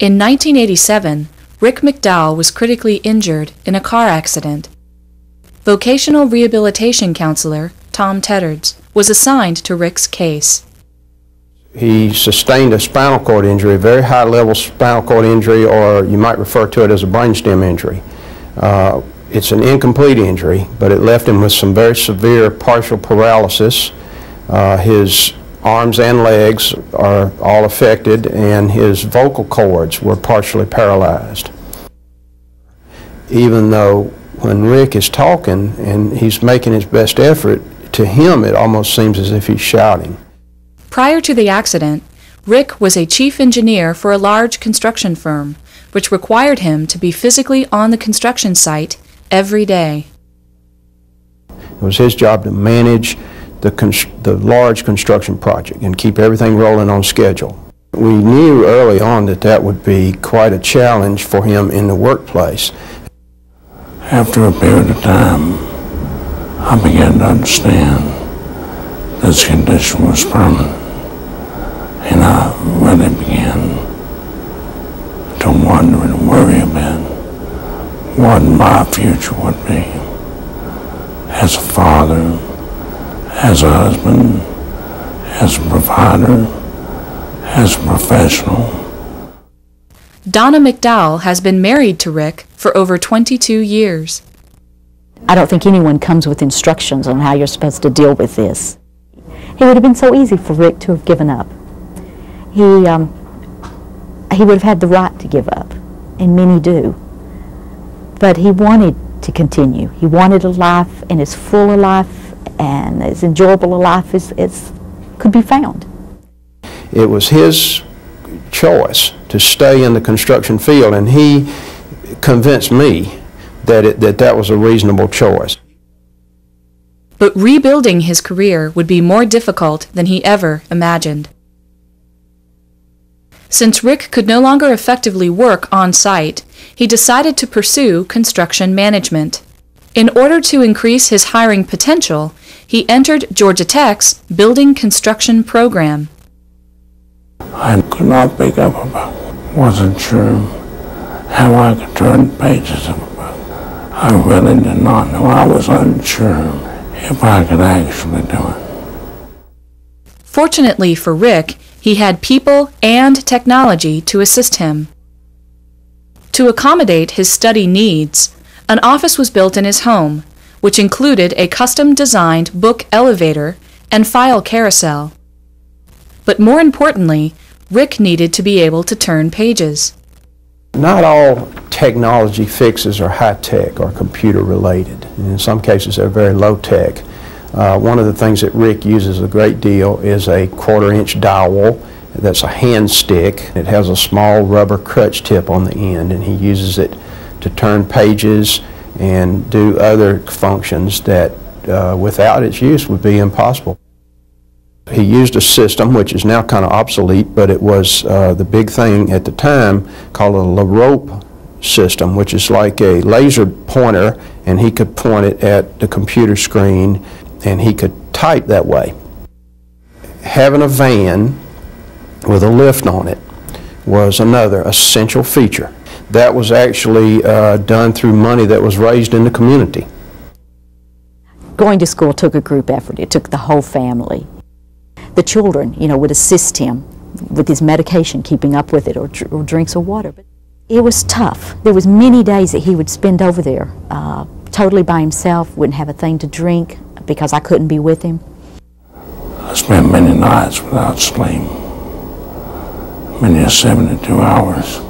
In 1987, Rick McDowell was critically injured in a car accident. Vocational rehabilitation counselor Tom Teddards was assigned to Rick's case. He sustained a spinal cord injury, a very high-level spinal cord injury, or you might refer to it as a brainstem injury. It's an incomplete injury, but it left him with some very severe partial paralysis. His arms and legs are all affected, and his vocal cords were partially paralyzed. Even though when Rick is talking and he's making his best effort, to him it almost seems as if he's shouting. Prior to the accident, Rick was a chief engineer for a large construction firm, which required him to be physically on the construction site every day. It was his job to manage the large construction project and keep everything rolling on schedule. We knew early on that that would be quite a challenge for him in the workplace. After a period of time, I began to understand this condition was permanent, and I really began to wonder and worry about what my future would be as a father, as a husband, as a provider, as a professional. Donna McDowell has been married to Rick for over 22 years. I don't think anyone comes with instructions on how you're supposed to deal with this. It would have been so easy for Rick to have given up. He would have had the right to give up, and many do. But he wanted to continue. He wanted a life, and as full a life and as enjoyable a life as could be found. It was his choice to stay in the construction field, and he convinced me that that was a reasonable choice. But rebuilding his career would be more difficult than he ever imagined. Since Rick could no longer effectively work on site, he decided to pursue construction management. In order to increase his hiring potential, he entered Georgia Tech's building construction program. I could not pick up a book. Wasn't sure how I could turn pages of a book. I really did not know. I was unsure if I could actually do it. Fortunately for Rick, he had people and technology to assist him. To accommodate his study needs, an office was built in his home, which included a custom-designed book elevator and file carousel. But more importantly, Rick needed to be able to turn pages. Not all technology fixes are high-tech or computer-related. In some cases, they're very low-tech. One of the things that Rick uses a great deal is a 1/4-inch dowel that's a hand stick. It has a small rubber crutch tip on the end, and he uses it to turn pages and do other functions that without its use would be impossible. He used a system which is now kind of obsolete, but it was the big thing at the time, called a LaRope system, which is like a laser pointer, and he could point it at the computer screen and he could type that way. Having a van with a lift on it was another essential feature. That was actually done through money that was raised in the community. Going to school took a group effort. It took the whole family. The children, would assist him with his medication, keeping up with it, or drinks of water. But it was tough. There was many days that he would spend over there, totally by himself, wouldn't have a thing to drink because I couldn't be with him. I spent many nights without sleep, many 72 hours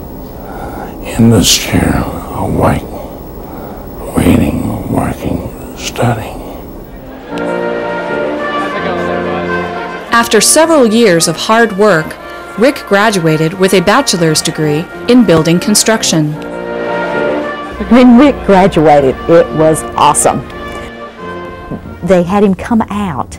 in this chair, awake, reading, working, studying. After several years of hard work, Rick graduated with a bachelor's degree in building construction. When Rick graduated, it was awesome. They had him come out,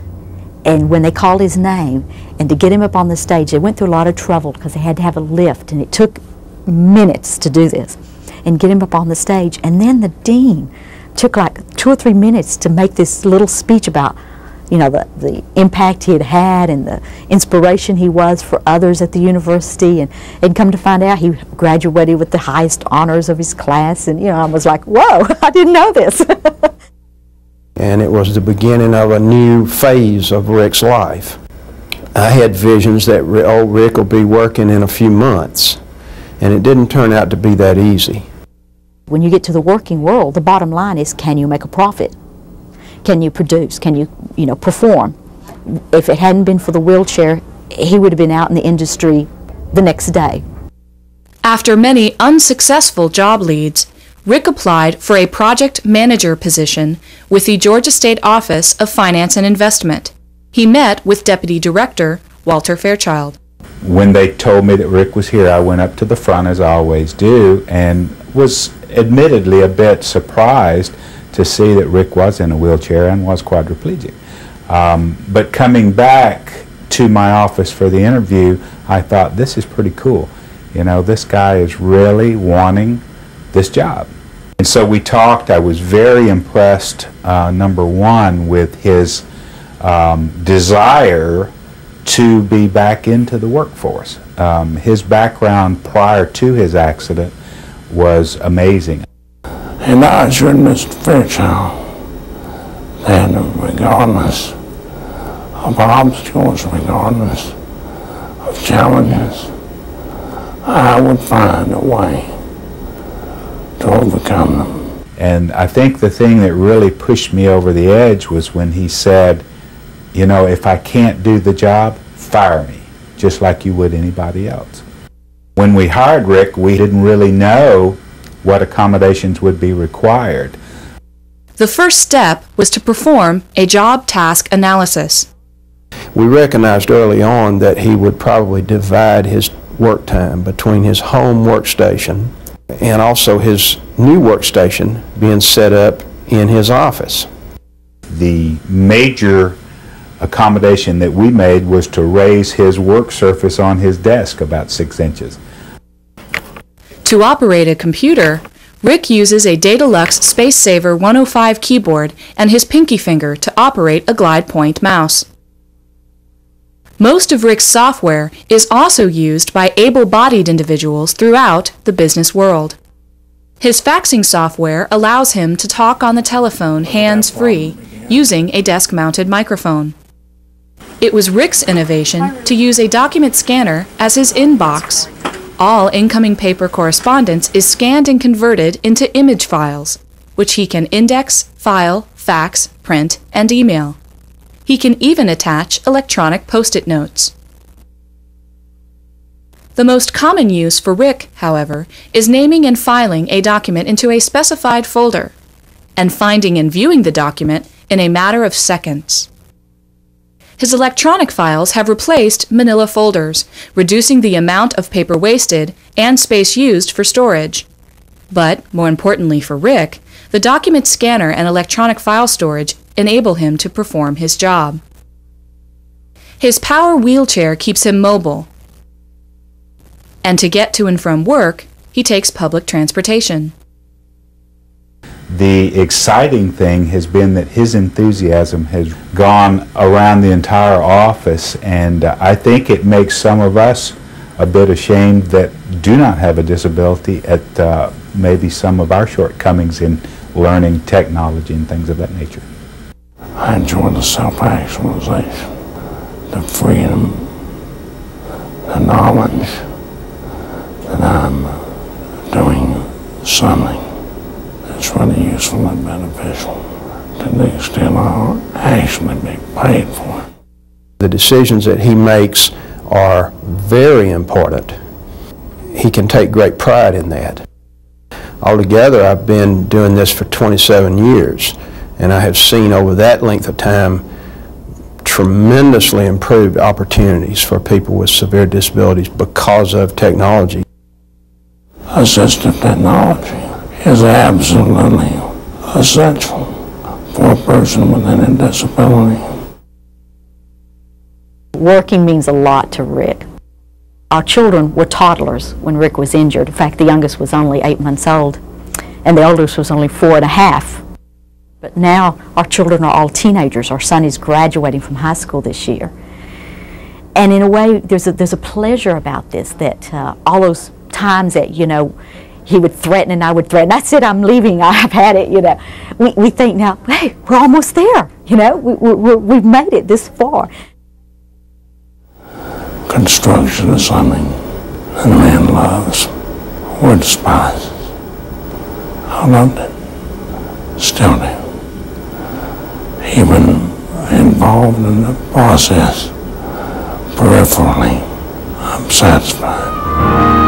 and when they called his name, and to get him up on the stage, they went through a lot of trouble because they had to have a lift, and it took minutes to do this, and get him up on the stage. And then the dean took like 2 or 3 minutes to make this little speech about you know, the impact he had had and the inspiration he was for others at the university, and come to find out he graduated with the highest honors of his class, and, you know, I was like, whoa, I didn't know this. And it was the beginning of a new phase of Rick's life. I had visions that old Rick will be working in a few months, and it didn't turn out to be that easy. When you get to the working world, the bottom line is, can you make a profit? Can you produce? Can you, perform? If it hadn't been for the wheelchair, he would have been out in the industry the next day. After many unsuccessful job leads, Rick applied for a project manager position with the Georgia State Office of Finance and Investment. He met with Deputy Director Walter Fairchild. When they told me that Rick was here, I went up to the front, as I always do, and was admittedly a bit surprised to see that Rick was in a wheelchair and was quadriplegic. But coming back to my office for the interview, I thought, this is pretty cool. You know, this guy is really wanting this job. And so we talked. I was very impressed, number one, with his desire to be back into the workforce. His background prior to his accident was amazing. And I assured Mr. Fairchild that regardless of obstacles, regardless of challenges, I would find a way to overcome them. And I think the thing that really pushed me over the edge was when he said, you know, if I can't do the job, fire me, just like you would anybody else. When we hired Rick, we didn't really know what accommodations would be required. The first step was to perform a job task analysis. We recognized early on that he would probably divide his work time between his home workstation and also his new workstation being set up in his office. The major accommodation that we made was to raise his work surface on his desk about 6 inches. To operate a computer, Rick uses a Datalux SpaceSaver 105 keyboard and his pinky finger to operate a glide point mouse. Most of Rick's software is also used by able-bodied individuals throughout the business world. His faxing software allows him to talk on the telephone hands-free using a desk-mounted microphone. It was Rick's innovation to use a document scanner as his inbox. All incoming paper correspondence is scanned and converted into image files, which he can index, file, fax, print, and email. He can even attach electronic post-it notes. The most common use for Rick, however, is naming and filing a document into a specified folder, and finding and viewing the document in a matter of seconds. His electronic files have replaced manila folders, reducing the amount of paper wasted and space used for storage. But, more importantly for Rick, the document scanner and electronic file storage enable him to perform his job. His power wheelchair keeps him mobile, and to get to and from work, he takes public transportation. The exciting thing has been that his enthusiasm has gone around the entire office, and I think it makes some of us a bit ashamed that do not have a disability at maybe some of our shortcomings in learning technology and things of that nature. I enjoy the self-actualization, the freedom, the knowledge that I'm doing something that's really useful and beneficial to the extent I'll actually be paid for it. The decisions that he makes are very important. He can take great pride in that. Altogether, I've been doing this for 27 years, and I have seen over that length of time tremendously improved opportunities for people with severe disabilities because of technology. Assistive technology is absolutely essential for a person with any disability. Working means a lot to Rick. Our children were toddlers when Rick was injured. In fact, the youngest was only 8 months old, and the oldest was only 4 1/2. But now our children are all teenagers. Our son is graduating from high school this year. And in a way, there's a pleasure about this, that all those times that, you know, he would threaten and I would threaten. I said, I'm leaving, I've had it, you know. We think now, hey, we're almost there, you know. We've made it this far. Construction is something that a man loves or despises. I loved it, still do. Even involved in the process, peripherally, I'm satisfied.